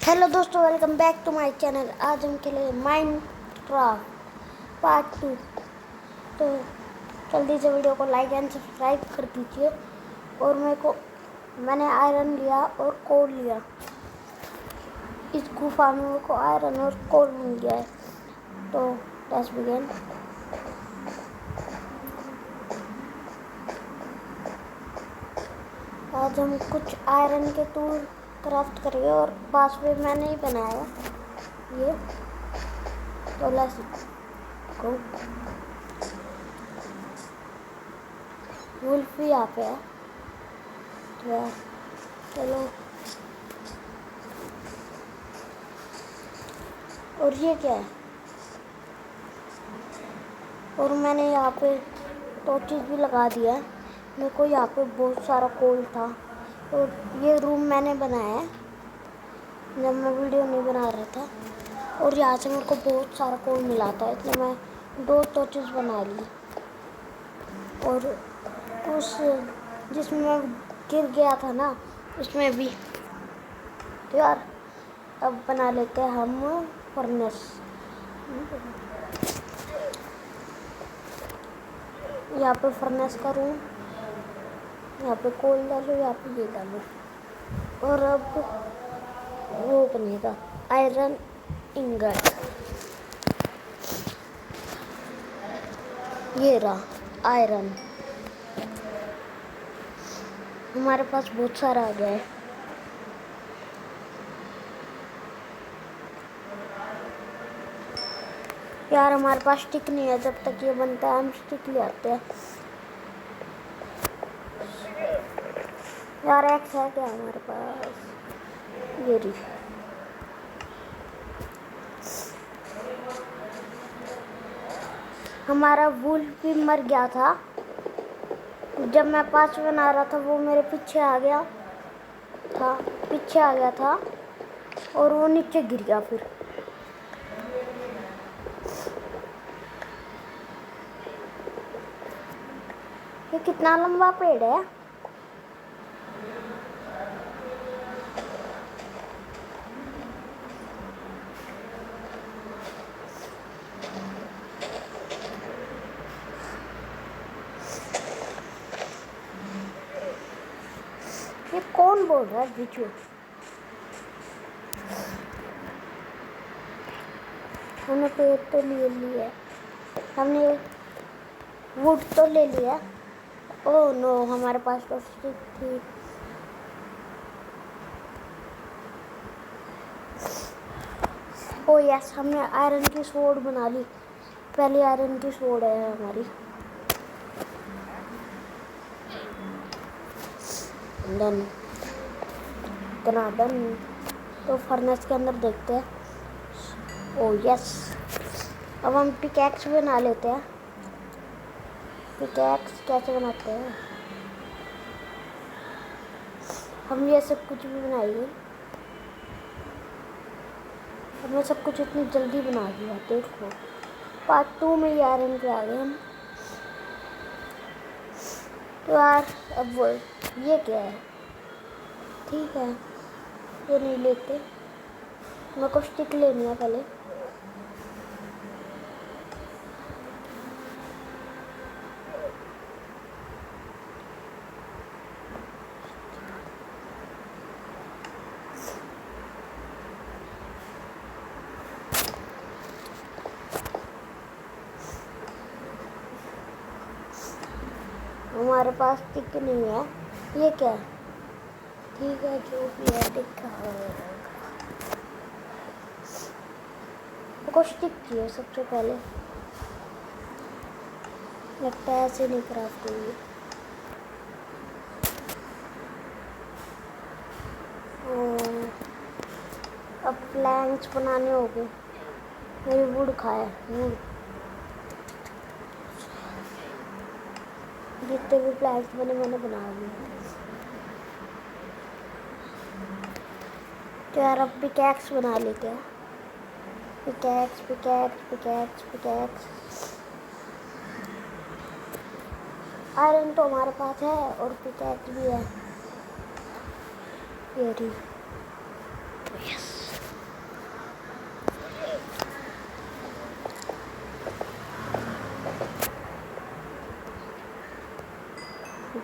Hello दोस्तों, welcome back to my channel. आज हम खेलेंगे माइनक्राफ्ट पार्ट 2। तो जल्दी से वीडियो को लाइक एंड सब्सक्राइब कर दीजिए। और मैंने आयरन लिया और कोल लिया। इस गुफा में मेरे को आयरन और कोल मिल गया है। तो लेट्स बिगिन। आज हम कुछ आयरन के टूल क्राफ्ट करेंगे और पास में मैंने ही बनाया ये। तो लेट्स गो। वुल्फ भी यहाँ पे है। तो यार चलो। और ये क्या है? और मैंने यहाँ पे टॉर्चेस भी लगा दिया है। मेरे को यहाँ पे बहुत सारा कोल था। और ये रूम मैंने बनाया है जब मैं वीडियो नहीं बना रहा था। और यहाँ से मेरे को बहुत सारा कोल मिला था, इसलिए मैं 2 टॉर्चेस बना ली। और उस जिसमें मैं गिर गया था ना, उसमें भी। तो यार अब बना लेते हैं हम फर्नेस। यहाँ पे फर्नेस का रूम, यहाँ पे कोल डालो, यहाँ पे ये डालो। और अब वो बनेगा आयरन इंगट। ये रहा आयरन। हमारे पास बहुत सारा आ गया है। यार हमारे पास स्टिक नहीं है। जब तक ये बनता है हम स्टिक ले आते हैं। यार एक्स है क्या हमारे पास? ये रही। हमारा वुल्फ भी मर गया था। जब मैं 5 बना रहा था वो मेरे पीछे आ गया था और वो नीचे गिर गया। फिर ये कितना लंबा पेड़ है। ये कौन बोल रहा है बिचू? हमने पेड़ तो ले लिया, हमने वुड तो ले लिया। ओह नो, हमारे पास तो स्टिक थी। ओह यस, हमने आयरन की स्वॉर्ड बना ली। पहली आयरन की स्वॉर्ड है हमारी। डन। तो फर्नेस के अंदर देखते हैं। ओह यस, अब हम पिकैक्स बना लेते हैं। पिकैक्स कैसे बनाते हैं? हम ये सब कुछ भी बनाएंगे। हमने सब कुछ इतनी जल्दी बना दिया। देखो पार्ट 2 में ही आयरन पे आ गए हम। तो यार अब वो ये क्या है? ठीक है, ये नहीं लेते। मेरे को स्टिक लेनी है पहले। हमारे पास स्टिक नहीं है। ये क्या है? ठीक है, जो भी है दिखा। को स्टिक चाहिए सबसे पहले। लगता है ऐसे नहीं क्राफ्ट होगी। अब प्लैंक्स बनाने होंगे। मेरी वुड खाए वुड। जितने भी प्लैंक्स बने मैंने बना दिए। तो यार अब पिकैक्स बना लेते हैं। Pickaxe pickaxe pickaxe pickaxe. Iron तो हमारे पास है और पिकैक्स भी है। ये रही। यस।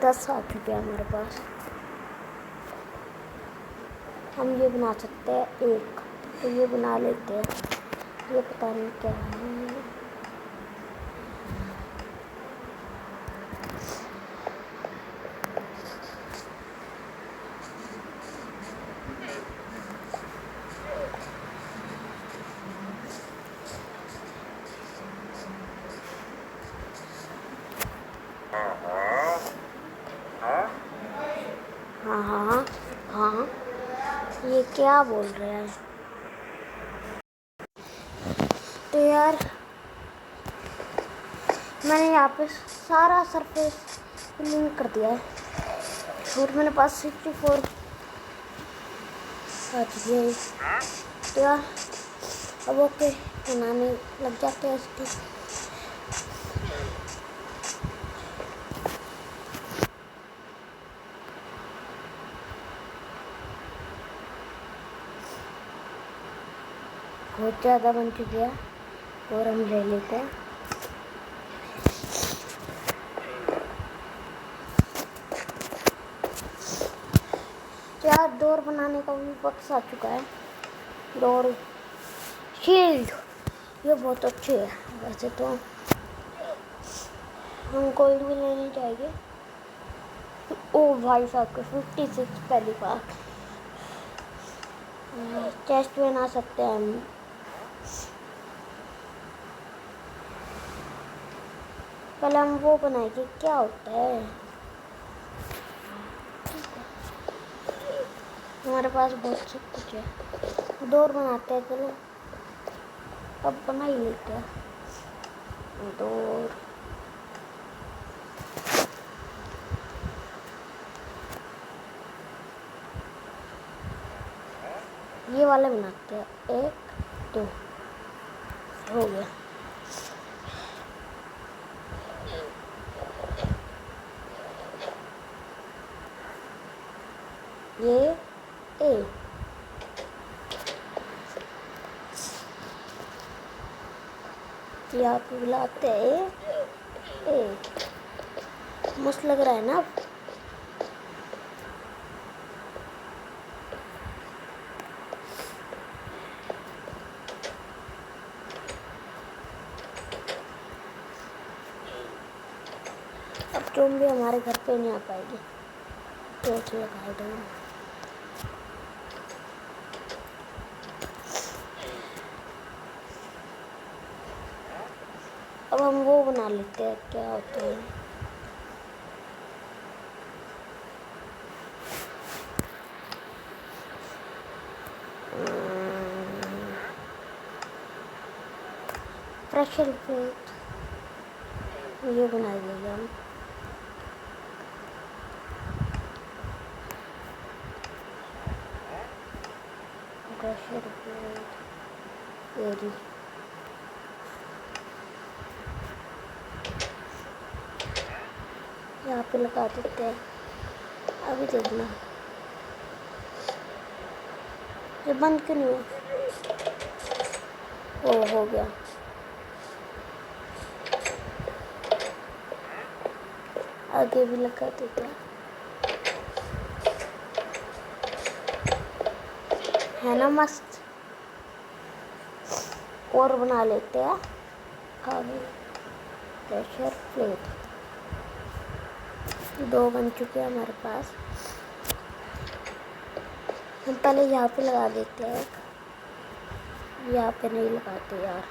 10 आ चुके हैं हमारे पास। हम ये बना सकते हैं एक, तो ये बना लेते हैं। ये पता नहीं क्या है। हाँ हाँ हाँ, ये क्या बोल रहा है? तो यार मैंने यहाँ पे सारा सरफेस फिलिंग कर दिया है और मेरे पास 64 आ चुकी है। तो यार अब ओके बनाने लग जाते हैं इसकी। बहुत ज़्यादा बन चुकी है और हम ले लेते हैं। तो यार डोर बनाने का भी वक्त आ चुका है। डोर शील्ड ये बहुत अच्छी है वैसे तो। हम गोल्ड भी लेने चाहिए। ओ भाई साहब के 56 पहली बार। चेस्ट बना सकते हैं हम। पहले हम वो बनाएंगे क्या होता है। हमारे पास बहुत सब कुछ है। डोर बनाते हैं, चलो अब बना ही लेते हैं डोर। ये वाले बनाते हैं, 1 2 हो गया। ये ए यहाँ पे बुलाते हैं ए। मस्त लग रहा है ना। अब ज़ॉम्बी हमारे घर पे नहीं आ पाएगी, तो लगा दो। अब हम वो बना लेते हैं, क्या होता है प्रेशर प्लेट, ये बना देंगे हम। प्रेशर प्लेट ये यहाँ पे लगा देते हैं। अभी देखना ये बंद क्यों नहीं हुआ। ओ हो गया। आगे भी लगा देते हैं, है ना मस्त। और बना लेते हैं आगे प्रेशर प्लेट। 2 बन चुके हैं हमारे पास। हम पहले यहाँ पे लगा देते हैं, यहाँ पे नहीं लगाते यार।